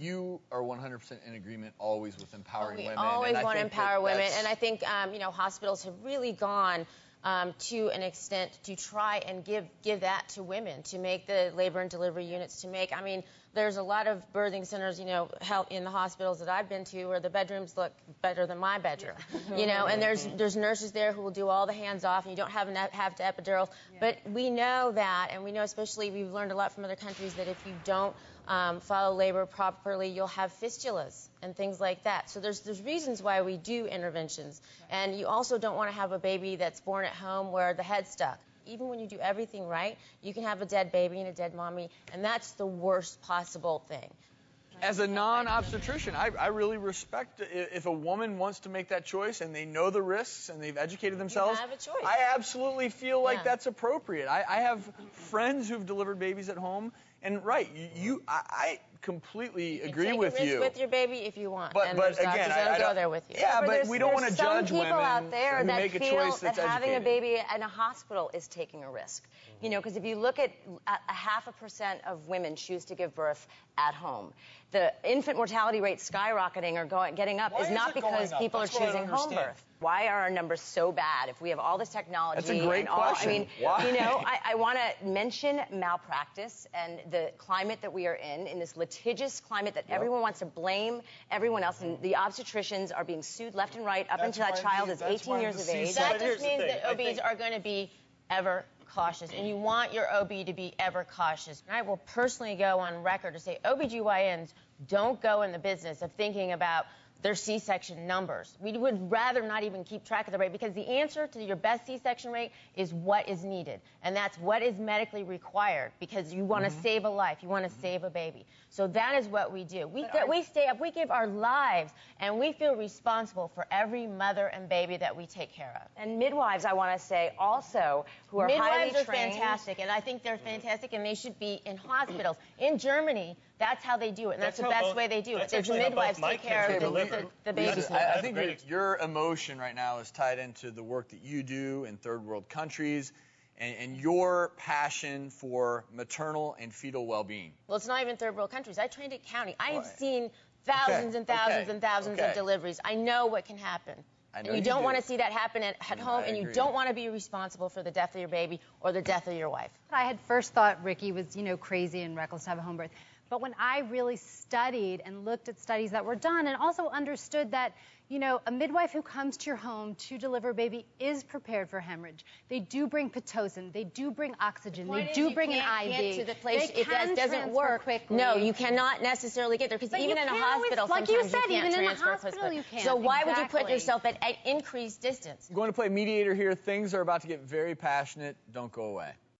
you are 100% in agreement always with empowering women. We always want to empower women, and I think hospitals have really gone to an extent to try and give that to women, to make the labor and delivery units, to make, there's a lot of birthing centers, help in the hospitals that I've been to where the bedrooms look better than my bedroom, and there's nurses there who will do all the hands off, and you don't have to epidural. Yeah. But we know that, and we know, especially, we've learned a lot from other countries, that if you don't follow labor properly, you'll have fistulas and things like that. So there's reasons why we do interventions. And you also don't want to have a baby that's born at home where the head's stuck. Even when you do everything right, you can have a dead baby and a dead mommy, and that's the worst possible thing. As a non-obstetrician, I really respect if a woman wants to make that choice and they know the risks and they've educated themselves. You have a choice. I absolutely feel like that's appropriate. I have friends who've delivered babies at home, and I completely agree with you. You can take a risk with your baby if you want, but and there's again, doctors that'll go there with you. Yeah, but we don't want to judge women out there who that make a feel choice that's that having a educated. baby in a hospital is taking a risk. Because if you look at 0.5% of women choose to give birth at home. The infant mortality rate skyrocketing or getting up is not because people are choosing home birth. Why are our numbers so bad if we have all this technology? That's a great question. Why? I want to mention malpractice and the climate that we are in this litigious climate that everyone wants to blame everyone else, and the obstetricians are being sued left and right up until that child is 18 years of age. That just means that OBs are going to be ever cautious, and you want your OB to be ever cautious. And I will personally go on record to say OBGYNs don't go in the business of thinking about their C-section numbers. We would rather not even keep track of the rate, because the answer to your best C-section rate is what is needed, and that's what is medically required, because you want to save a life, you want to save a baby. So that is what we do. We stay up, we give our lives, and we feel responsible for every mother and baby that we take care of. And midwives, I want to say, also, who are highly trained. Midwives are fantastic, and I think they're fantastic, and they should be in hospitals. In Germany, that's how they do it, and that's the best way they do it. There's midwives take care of the babies. I think your emotion right now is tied into the work that you do in third world countries and your passion for maternal and fetal well-being. Well, it's not even third world countries. I trained at County. I have seen thousands and thousands and thousands of deliveries. I know what can happen. And you don't want to see that happen at home, and you don't want to be responsible for the death of your baby or the death of your wife. I had first thought Ricky was, crazy and reckless to have a home birth. But when I really studied and looked at studies that were done and also understood that, a midwife who comes to your home to deliver a baby is prepared for hemorrhage. They do bring Pitocin. They do bring oxygen. They do bring an IV. Get to the place if that doesn't work quickly. No, you cannot necessarily get there, because even in a hospital, like you said, you can't even in a transfer hospital you can't. So why would you put yourself at increased distance? I'm going to play mediator here. Things are about to get very passionate. Don't go away.